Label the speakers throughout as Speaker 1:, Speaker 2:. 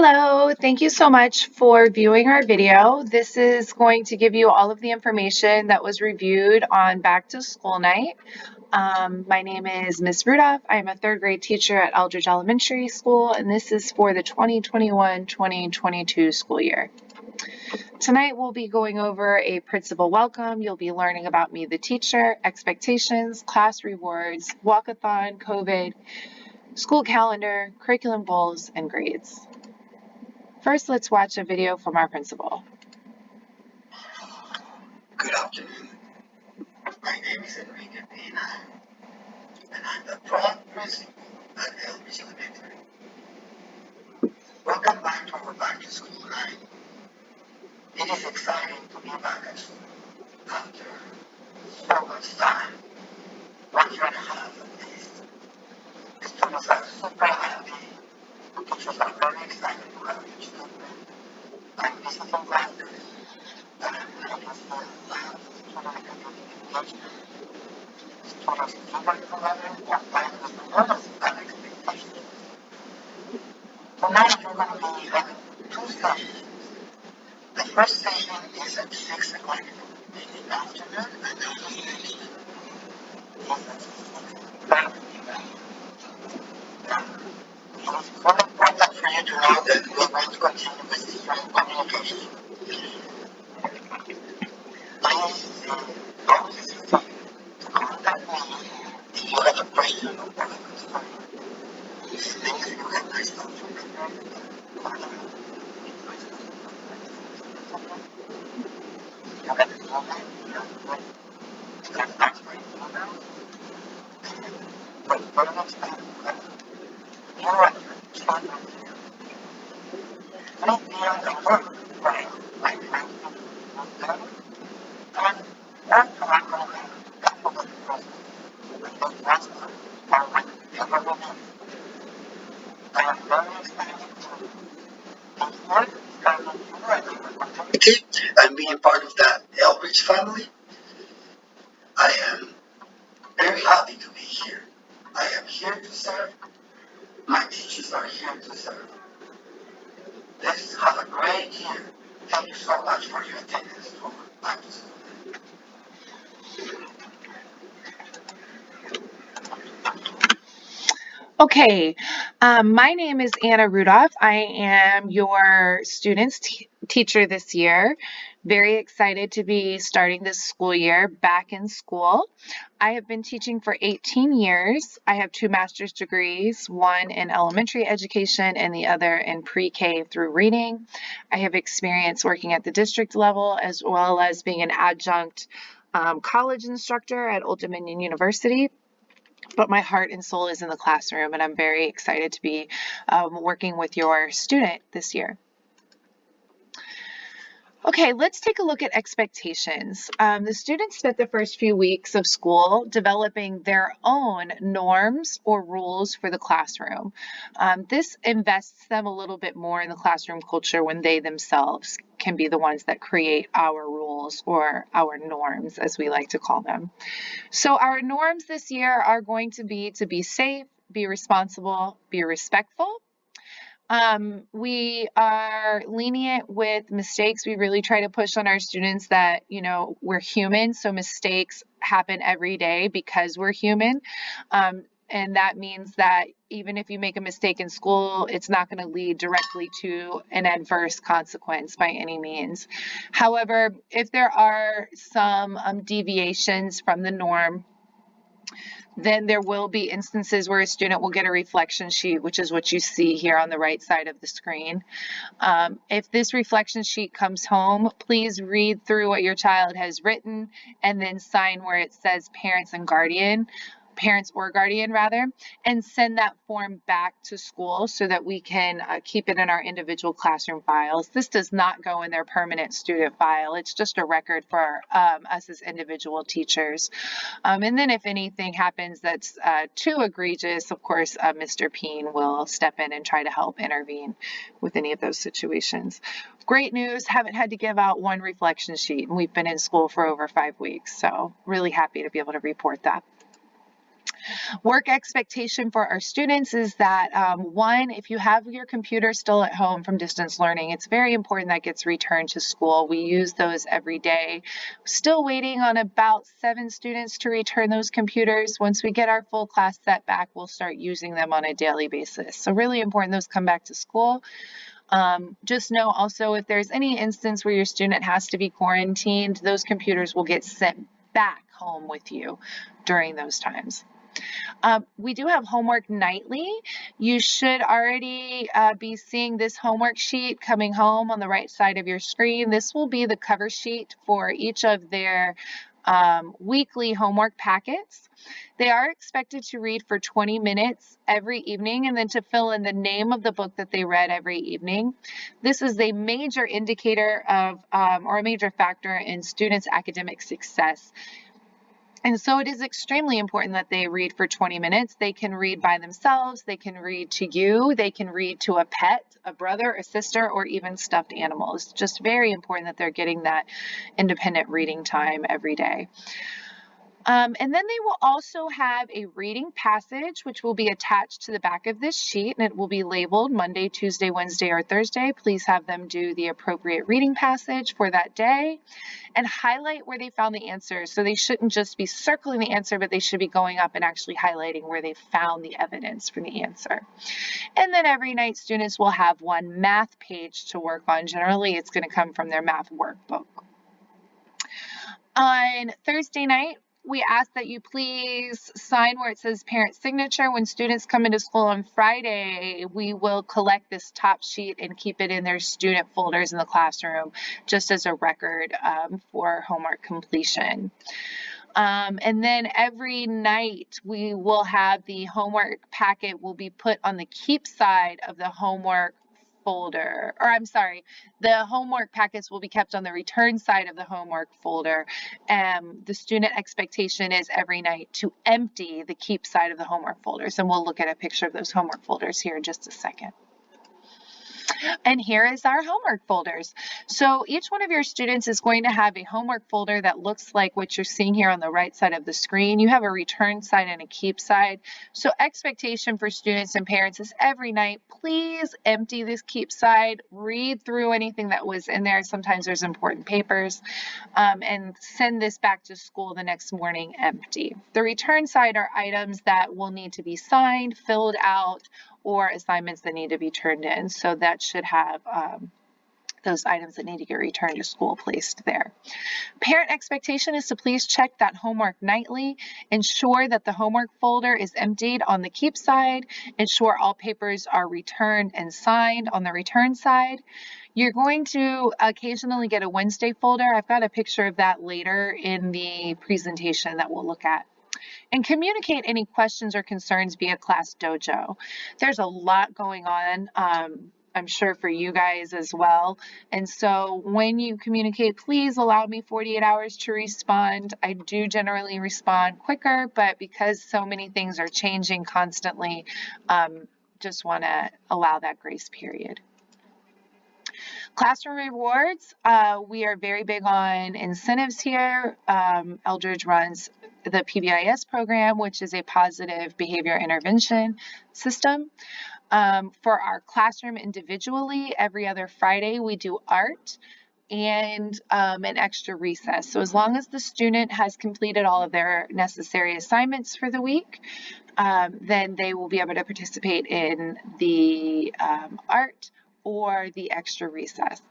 Speaker 1: Hello, thank you so much for viewing our video. This is going to give you all of the information that was reviewed on back to school night. My name is Ms. Rudolph. I am a third grade teacher at Eldridge Elementary School, and this is for the 2021-2022 school year. Tonight we'll be going over a principal welcome. You'll be learning about me, the teacher, expectations, class rewards, walkathon, COVID, school calendar, curriculum goals, and grades. First, let's watch a video from our principal.
Speaker 2: Good afternoon. My name is Enrique Pina, and I'm the proud principal at Eldridge Elementary. Welcome back to our back to school night. It is exciting to be back at school after so much time, 1 year and a half at least. The students are super happy. The teachers are very excited to have their children. I'm visiting classes. I can see labs, student academic engagement. Students eager to learn or find with enormous expectations. Tonight we're going to be having 2 sessions. The first session is at 6 o'clock in the afternoon, and the other session is at 6:30 p.m. It is very important for you to know that we're going to continue with strong communication. Please don't hesitate to contact me if you have a question or a concern. These things you have my stuff to prepare. You have a moment, you can ask for email, but very much time, you're right, start with you. Please be on the work, right? My friends, and that's what I'm going to do. That's what I'm going to do. Because that's how I ever remember. I am very excited to work, starting with you and your community and being part of that Eldridge family. I am very happy to be here. I am here to serve. My teachers are here to serve. Let's have a great year. Thank you so much for your attendance for back to school.
Speaker 1: Okay, my name is Anna Rudolph. I am your student's teacher this year. Very excited to be starting this school year back in school. I have been teaching for 18 years. I have 2 master's degrees, one in elementary education and the other in pre-K through reading. I have experience working at the district level as well as being an adjunct college instructor at Old Dominion University. But my heart and soul is in the classroom, and I'm very excited to be working with your student this year. Okay, let's take a look at expectations. The students spent the first few weeks of school developing their own norms or rules for the classroom. This invests them a little bit more in the classroom culture when they themselves can be the ones that create our rules or our norms, as we like to call them. So our norms this year are going to be safe, be responsible, be respectful. We are lenient with mistakes. We really try to push on our students that, we're human, so mistakes happen every day because we're human. And that means that even if you make a mistake in school, it's not going to lead directly to an adverse consequence by any means. However, if there are some deviations from the norm, then there will be instances where a student will get a reflection sheet, which is what you see here on the right side of the screen. If this reflection sheet comes home, please read through what your child has written and then sign where it says parents or guardian rather, and send that form back to school so that we can keep it in our individual classroom files. This does not go in their permanent student file. It's just a record for us as individual teachers. And then if anything happens that's too egregious, of course, Mr. Peen will step in and try to help intervene with any of those situations. Great news, haven't had to give out one reflection sheet, and we've been in school for over 5 weeks, so really happy to be able to report that. Work expectation for our students is that one, if you have your computer still at home from distance learning, it's very important that gets returned to school. We use those every day. Still waiting on about 7 students to return those computers. Once we get our full class set back, we'll start using them on a daily basis. So really important those come back to school. Just know also if there's any instance where your student has to be quarantined, those computers will get sent back home with you during those times. We do have homework nightly. You should already be seeing this homework sheet coming home on the right side of your screen. This will be the cover sheet for each of their weekly homework packets. They are expected to read for 20 minutes every evening and then to fill in the name of the book that they read every evening. This is a major indicator of or a major factor in students' academic success. And so it is extremely important that they read for 20 minutes. They can read by themselves, they can read to you, they can read to a pet, a brother, a sister, or even stuffed animals. Just very important that they're getting that independent reading time every day. And then they will also have a reading passage, which will be attached to the back of this sheet, and it will be labeled Monday, Tuesday, Wednesday, or Thursday. Please have them do the appropriate reading passage for that day and highlight where they found the answers. So they shouldn't just be circling the answer, but they should be going up and actually highlighting where they found the evidence for the answer. And then every night, students will have one math page to work on. Generally, it's going to come from their math workbook. On Thursday night, we ask that you please sign where it says parent signature. When students come into school on Friday, we will collect this top sheet and keep it in their student folders in the classroom just as a record for homework completion. And then every night we will have the homework packet will be put on the keep side of the homework folder, or I'm sorry, the homework packets will be kept on the return side of the homework folder. The student expectation is every night to empty the keep side of the homework folders, and we'll look at a picture of those homework folders here in just a second. And here is our homework folders. So each one of your students is going to have a homework folder that looks like what you're seeing here on the right side of the screen. You have a return side and a keep side. So expectation for students and parents is every night, please empty this keep side, read through anything that was in there. Sometimes there's important papers, and send this back to school the next morning empty. The return side are items that will need to be signed, filled out, or assignments that need to be turned in. So that should have those items that need to get returned to school placed there. Parent expectation is to please check that homework nightly. Ensure that the homework folder is emptied on the keep side. Ensure all papers are returned and signed on the return side. You're going to occasionally get a Wednesday folder. I've got a picture of that later in the presentation that we'll look at. And communicate any questions or concerns via Class Dojo. There's a lot going on, I'm sure for you guys as well. And so when you communicate, please allow me 48 hours to respond. I do generally respond quicker, but because so many things are changing constantly, just want to allow that grace period. Classroom rewards, we are very big on incentives here. Eldridge runs the PBIS program, which is a positive behavior intervention system. For our classroom individually, every other Friday we do art and an extra recess. So as long as the student has completed all of their necessary assignments for the week, then they will be able to participate in the art or the extra recess.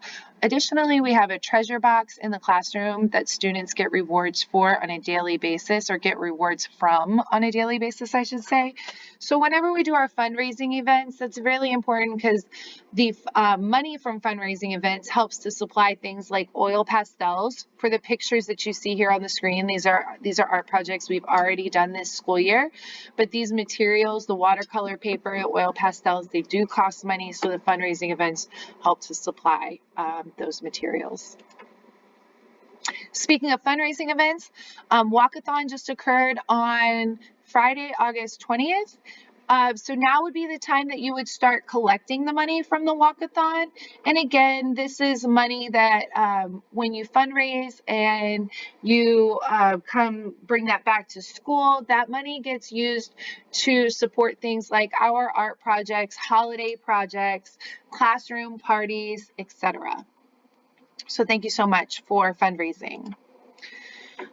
Speaker 1: Additionally, we have a treasure box in the classroom that students get rewards for on a daily basis, or get rewards from on a daily basis, I should say. So whenever we do our fundraising events, that's really important because the money from fundraising events helps to supply things like oil pastels for the pictures that you see here on the screen. These are art projects we've already done this school year, but these materials, the watercolor paper, oil pastels, they do cost money, so the fundraising events help to supply those materials. Speaking of fundraising events, Walkathon just occurred on Friday, August 20th. So now would be the time that you would start collecting the money from the walkathon. And again, this is money that when you fundraise and you come bring that back to school, that money gets used to support things like our art projects, holiday projects, classroom parties, etc. So thank you so much for fundraising.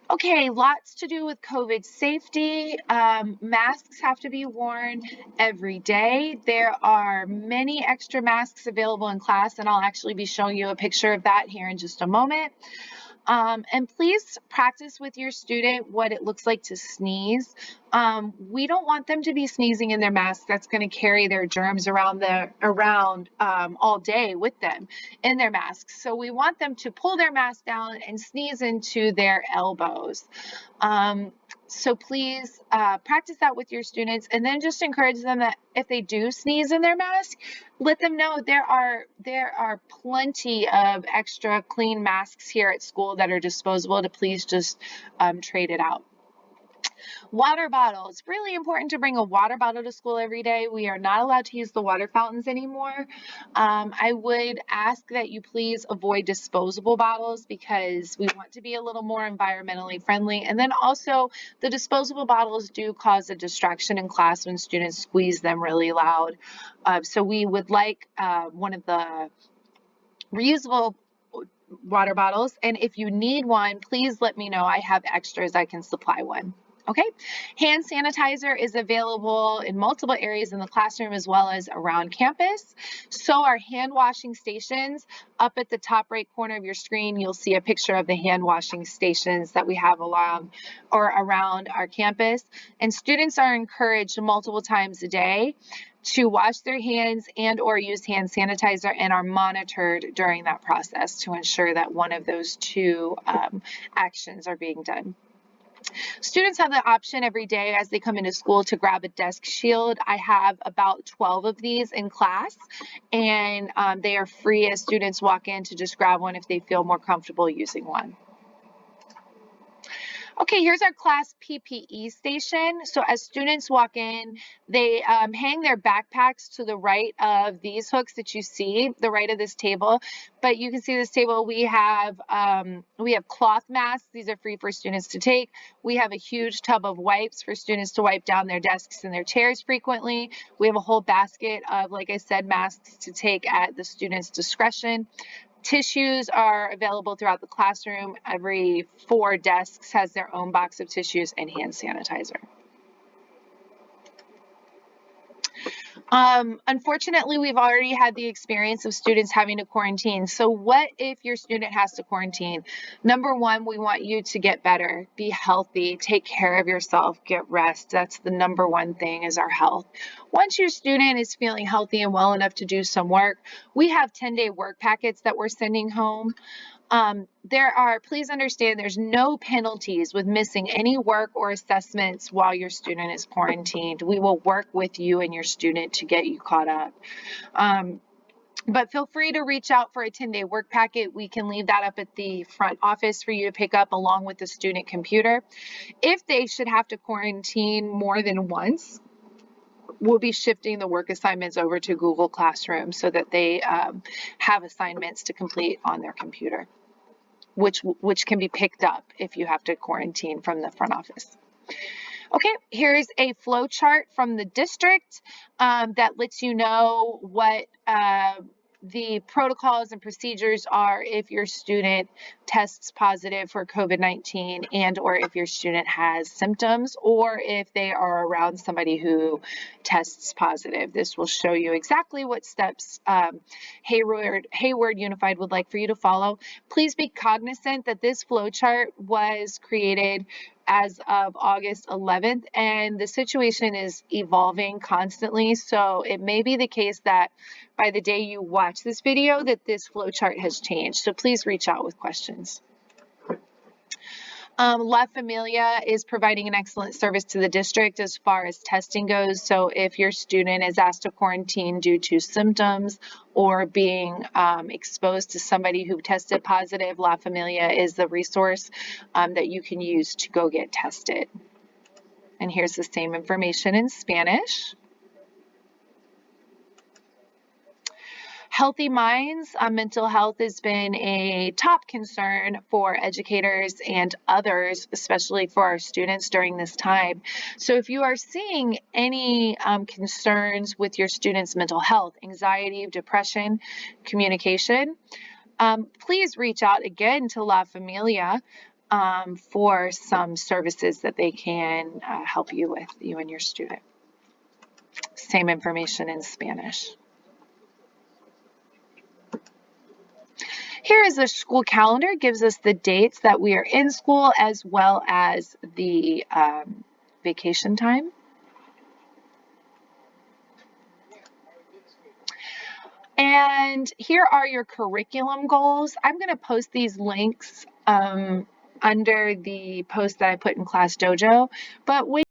Speaker 1: Okay, lots to do with COVID safety. Masks have to be worn every day. There are many extra masks available in class, and I'll actually be showing you a picture of that here in just a moment. And please practice with your student what it looks like to sneeze. We don't want them to be sneezing in their mask. That's going to carry their germs around all day with them in their masks. So we want them to pull their mask down and sneeze into their elbows. So please practice that with your students, and then just encourage them that if they do sneeze in their mask, let them know there are plenty of extra clean masks here at school that are disposable to please just trade it out. Water bottles. Really important to bring a water bottle to school every day. We are not allowed to use the water fountains anymore. I would ask that you please avoid disposable bottles because we want to be a little more environmentally friendly. And then also the disposable bottles do cause a distraction in class when students squeeze them really loud. So we would like one of the reusable water bottles. And if you need one, please let me know. I have extras. I can supply one. Okay, hand sanitizer is available in multiple areas in the classroom as well as around campus. So our hand washing stations, up at the top right corner of your screen, you'll see a picture of the hand washing stations that we have along or around our campus. And students are encouraged multiple times a day to wash their hands and or use hand sanitizer and are monitored during that process to ensure that one of those two actions are being done. Students have the option every day as they come into school to grab a desk shield. I have about 12 of these in class, and they are free as students walk in to just grab one if they feel more comfortable using one. Okay, here's our class PPE station. So as students walk in, they hang their backpacks to the right of these hooks that you see, the right of this table. But you can see this table, we have cloth masks. These are free for students to take. We have a huge tub of wipes for students to wipe down their desks and their chairs frequently. We have a whole basket of, like I said, masks to take at the student's discretion. Tissues are available throughout the classroom. Every 4 desks has their own box of tissues and hand sanitizer. Unfortunately, we've already had the experience of students having to quarantine. So what if your student has to quarantine? Number one, we want you to get better, be healthy, take care of yourself, get rest. That's the number one thing is our health. Once your student is feeling healthy and well enough to do some work, we have 10-day work packets that we're sending home. Please understand there's no penalties with missing any work or assessments while your student is quarantined. We will work with you and your student to get you caught up. But feel free to reach out for a 10-day work packet. We can leave that up at the front office for you to pick up along with the student computer. If they should have to quarantine more than once, we'll be shifting the work assignments over to Google Classroom so that they have assignments to complete on their computer, which can be picked up if you have to quarantine from the front office. Okay, here's a flow chart from the district that lets you know what the protocols and procedures are if your student tests positive for COVID-19 and or if your student has symptoms or if they are around somebody who tests positive. This will show you exactly what steps Hayward Unified would like for you to follow. Please be cognizant that this flow chart was created as of August 11th, and the situation is evolving constantly. So it may be the case that by the day you watch this video that this flow chart has changed. So please reach out with questions. La Familia is providing an excellent service to the district as far as testing goes. So if your student is asked to quarantine due to symptoms or being exposed to somebody who tested positive, La Familia is the resource that you can use to go get tested. And here's the same information in Spanish. Healthy minds, mental health has been a top concern for educators and others, especially for our students during this time. So if you are seeing any concerns with your students' mental health, anxiety, depression, communication, please reach out again to La Familia for some services that they can help you with, you and your student. Same information in Spanish. Here is the school calendar. It gives us the dates that we are in school as well as the vacation time. And here are your curriculum goals. I'm going to post these links under the post that I put in Class Dojo. But when